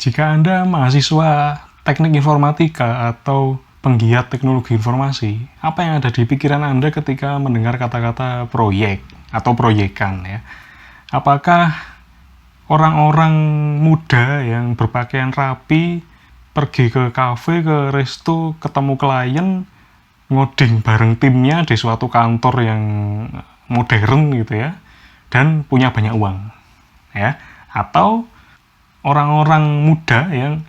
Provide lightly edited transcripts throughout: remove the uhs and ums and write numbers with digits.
Jika Anda mahasiswa teknik informatika atau penggiat teknologi informasi, apa yang ada di pikiran Anda ketika mendengar kata-kata proyek atau proyekan ya? Apakah orang-orang muda yang berpakaian rapi pergi ke kafe, ke resto, ketemu klien, ngoding bareng timnya di suatu kantor yang modern gitu ya, dan punya banyak uang ya? Atau orang-orang muda yang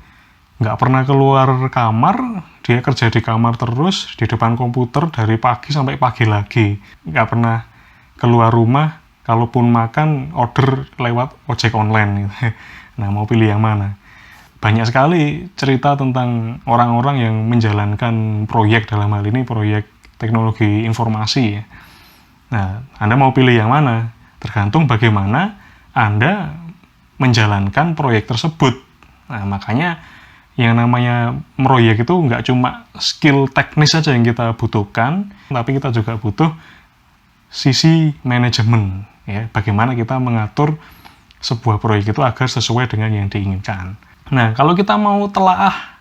nggak pernah keluar kamar, dia kerja di kamar terus, di depan komputer dari pagi sampai pagi lagi, nggak pernah keluar rumah, kalaupun makan order lewat ojek online gitu. Nah, mau pilih yang mana? Banyak sekali cerita tentang orang-orang yang menjalankan proyek, dalam hal ini proyek teknologi informasi ya. Nah, Anda mau pilih yang mana? Tergantung bagaimana Anda menjalankan proyek tersebut. Nah, makanya yang namanya proyek itu nggak cuma skill teknis saja yang kita butuhkan, tapi kita juga butuh sisi manajemen, ya, bagaimana kita mengatur sebuah proyek itu agar sesuai dengan yang diinginkan. Nah, kalau kita mau telaah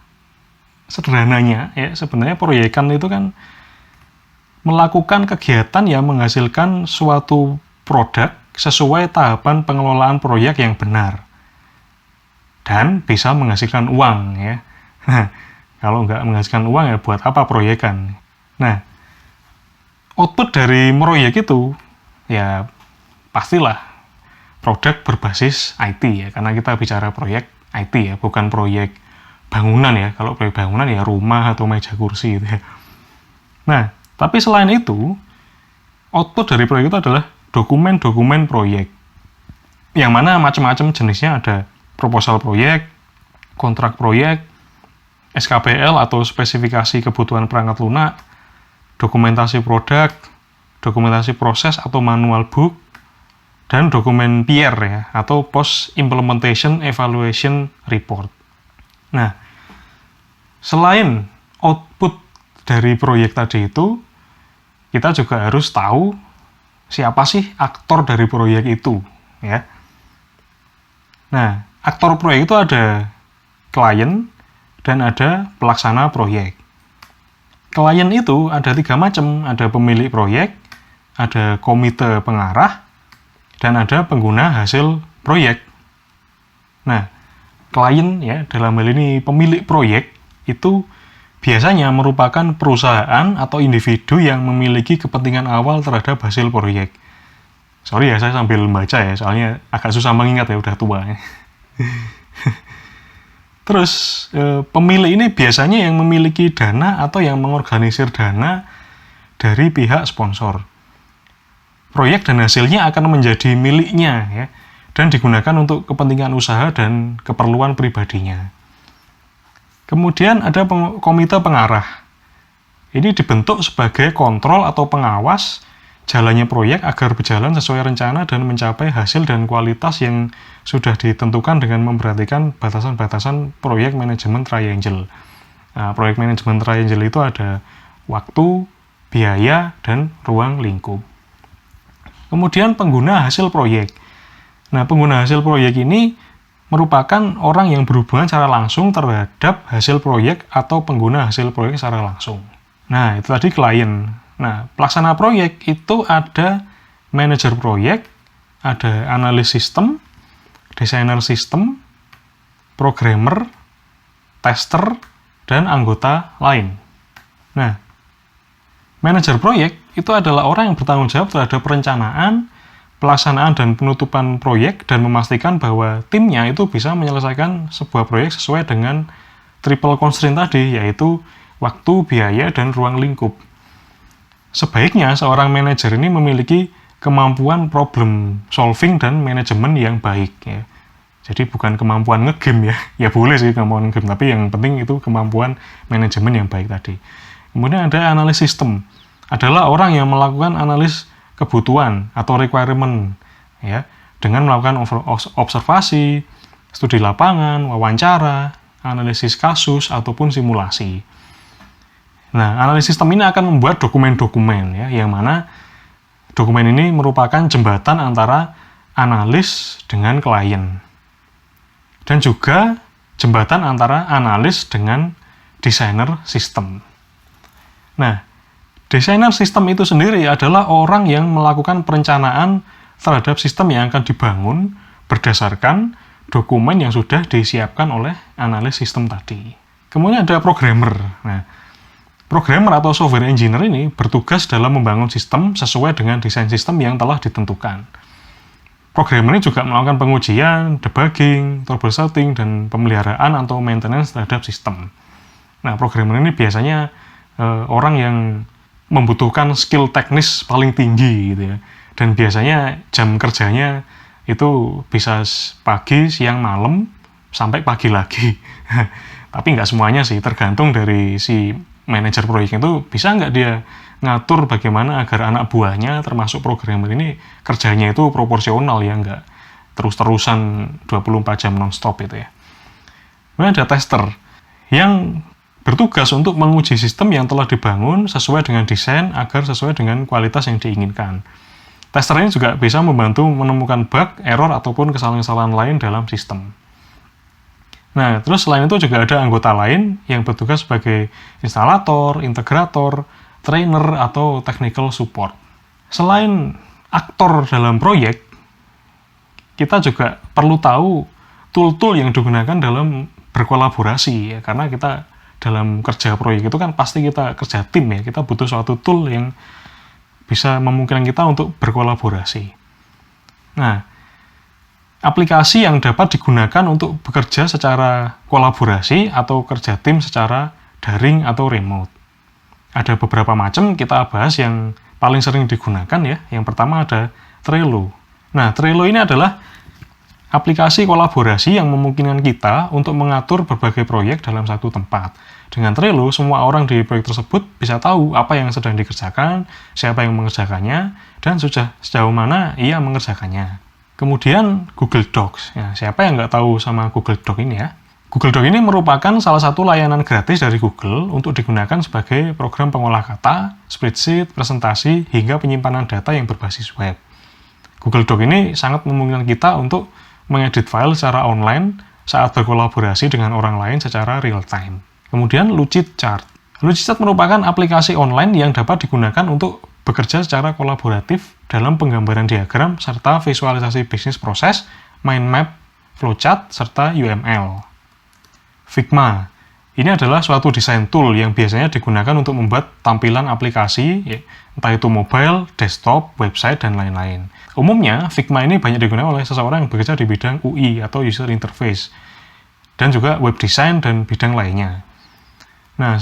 sederhananya, ya, sebenarnya proyekan itu kan melakukan kegiatan yang menghasilkan suatu produk sesuai tahapan pengelolaan proyek yang benar dan bisa menghasilkan uang ya. Nah, kalau nggak menghasilkan uang ya buat apa proyekan? Nah, output dari proyek itu ya pastilah produk berbasis IT ya, karena kita bicara proyek IT ya, bukan proyek bangunan ya. Kalau proyek bangunan ya rumah atau meja kursi gitu ya. Nah, tapi selain itu, output dari proyek itu adalah dokumen-dokumen proyek, yang mana macam-macam jenisnya. Ada proposal proyek, kontrak proyek, SKPL atau spesifikasi kebutuhan perangkat lunak, dokumentasi produk, dokumentasi proses atau manual book, dan dokumen PR ya, atau Post Implementation Evaluation Report. Nah, selain output dari proyek tadi itu, kita juga harus tahu siapa sih aktor dari proyek itu ya. Nah, aktor proyek itu ada klien dan ada pelaksana proyek. Klien itu ada 3 macam, ada pemilik proyek, ada komite pengarah, dan ada pengguna hasil proyek. Nah, klien ya, dalam hal ini pemilik proyek, itu biasanya merupakan perusahaan atau individu yang memiliki kepentingan awal terhadap hasil proyek. Sorry ya, saya sambil membaca ya, soalnya agak susah mengingat ya, udah tua. Terus, pemilik ini biasanya yang memiliki dana atau yang mengorganisir dana dari pihak sponsor. Proyek dan hasilnya akan menjadi miliknya ya, dan digunakan untuk kepentingan usaha dan keperluan pribadinya. Kemudian ada komite pengarah. Ini dibentuk sebagai kontrol atau pengawas jalannya proyek agar berjalan sesuai rencana dan mencapai hasil dan kualitas yang sudah ditentukan dengan memperhatikan batasan-batasan proyek manajemen triangle. Nah, proyek manajemen triangle itu ada waktu, biaya, dan ruang lingkup. Kemudian pengguna hasil proyek. Nah, pengguna hasil proyek ini merupakan orang yang berhubungan secara langsung terhadap hasil proyek atau pengguna hasil proyek secara langsung. Nah, itu tadi klien. Nah, pelaksana proyek itu ada manajer proyek, ada analis sistem, desainer sistem, programmer, tester, dan anggota lain. Nah, manajer proyek itu adalah orang yang bertanggung jawab terhadap perencanaan, pelaksanaan dan penutupan proyek dan memastikan bahwa timnya itu bisa menyelesaikan sebuah proyek sesuai dengan triple constraint tadi, yaitu waktu, biaya, dan ruang lingkup. Sebaiknya seorang manajer ini memiliki kemampuan problem solving dan manajemen yang baik ya. Jadi bukan kemampuan ngegame ya. Ya boleh sih kemampuan ngegame, tapi yang penting itu kemampuan manajemen yang baik tadi. Kemudian ada analis sistem. Adalah orang yang melakukan analis kebutuhan atau requirement ya, dengan melakukan observasi, studi lapangan, wawancara, analisis kasus ataupun simulasi. Nah, analis sistem ini akan membuat dokumen-dokumen ya, yang mana dokumen ini merupakan jembatan antara analis dengan klien. Dan juga jembatan antara analis dengan desainer sistem. Nah, desainer sistem itu sendiri adalah orang yang melakukan perencanaan terhadap sistem yang akan dibangun berdasarkan dokumen yang sudah disiapkan oleh analis sistem tadi. Kemudian ada programmer. Nah, programmer atau software engineer ini bertugas dalam membangun sistem sesuai dengan desain sistem yang telah ditentukan. Programmer ini juga melakukan pengujian, debugging, troubleshooting, dan pemeliharaan atau maintenance terhadap sistem. Nah, programmer ini biasanya orang yang membutuhkan skill teknis paling tinggi gitu ya. Dan biasanya jam kerjanya itu bisa pagi, siang, malam, sampai pagi lagi. Tapi nggak semuanya sih, tergantung dari si manajer proyek itu bisa nggak dia ngatur bagaimana agar anak buahnya, termasuk programmer ini, kerjanya itu proporsional ya, nggak terus-terusan 24 jam non-stop itu ya. Kemudian ada tester yang bertugas untuk menguji sistem yang telah dibangun sesuai dengan desain agar sesuai dengan kualitas yang diinginkan. Tester ini juga bisa membantu menemukan bug, error, ataupun kesalahan-kesalahan lain dalam sistem. Nah, terus selain itu juga ada anggota lain yang bertugas sebagai instalator, integrator, trainer, atau technical support. Selain aktor dalam proyek, kita juga perlu tahu tool-tool yang digunakan dalam berkolaborasi, ya, karena kita dalam kerja proyek itu kan pasti kita kerja tim ya, kita butuh suatu tool yang bisa memungkinkan kita untuk berkolaborasi. Nah, aplikasi yang dapat digunakan untuk bekerja secara kolaborasi atau kerja tim secara daring atau remote. Ada beberapa macam, kita bahas yang paling sering digunakan ya. Yang pertama ada Trello. Nah, Trello ini adalah aplikasi kolaborasi yang memungkinkan kita untuk mengatur berbagai proyek dalam satu tempat. Dengan Trello, semua orang di proyek tersebut bisa tahu apa yang sedang dikerjakan, siapa yang mengerjakannya, dan sudah sejauh mana ia mengerjakannya. Kemudian Google Docs. Ya, siapa yang nggak tahu sama Google Docs ini ya? Google Docs ini merupakan salah satu layanan gratis dari Google untuk digunakan sebagai program pengolah kata, spreadsheet, presentasi, hingga penyimpanan data yang berbasis web. Google Docs ini sangat memungkinkan kita untuk mengedit file secara online saat berkolaborasi dengan orang lain secara real time. Kemudian Lucidchart. Lucidchart merupakan aplikasi online yang dapat digunakan untuk bekerja secara kolaboratif dalam penggambaran diagram serta visualisasi bisnis proses, mind map, flowchart, serta UML. Figma. Ini adalah suatu desain tool yang biasanya digunakan untuk membuat tampilan aplikasi, entah itu mobile, desktop, website, dan lain-lain. Umumnya, Figma ini banyak digunakan oleh seseorang yang bekerja di bidang UI atau User Interface, dan juga web design dan bidang lainnya. Nah,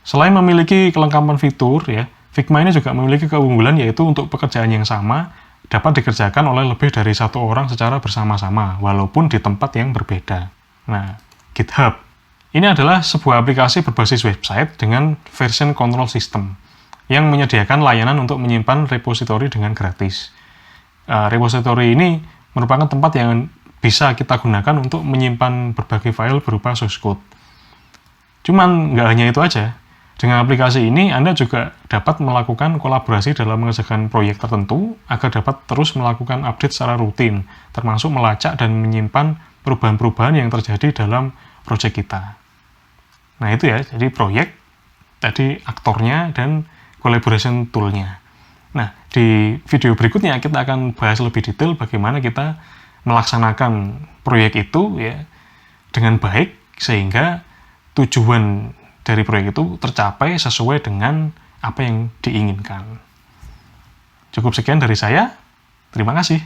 selain memiliki kelengkapan fitur, ya, Figma ini juga memiliki keunggulan yaitu untuk pekerjaan yang sama dapat dikerjakan oleh lebih dari satu orang secara bersama-sama, walaupun di tempat yang berbeda. Nah, GitHub. Ini adalah sebuah aplikasi berbasis website dengan version control system yang menyediakan layanan untuk menyimpan repositori dengan gratis. Repositori ini merupakan tempat yang bisa kita gunakan untuk menyimpan berbagai file berupa source code. Cuman nggak hanya itu aja. Dengan aplikasi ini, Anda juga dapat melakukan kolaborasi dalam mengerjakan proyek tertentu agar dapat terus melakukan update secara rutin, termasuk melacak dan menyimpan perubahan-perubahan yang terjadi dalam proyek kita. Nah itu ya, jadi proyek, tadi aktornya, dan collaboration tool-nya. Nah, di video berikutnya kita akan bahas lebih detail bagaimana kita melaksanakan proyek itu ya dengan baik, sehingga tujuan dari proyek itu tercapai sesuai dengan apa yang diinginkan. Cukup sekian dari saya. Terima kasih.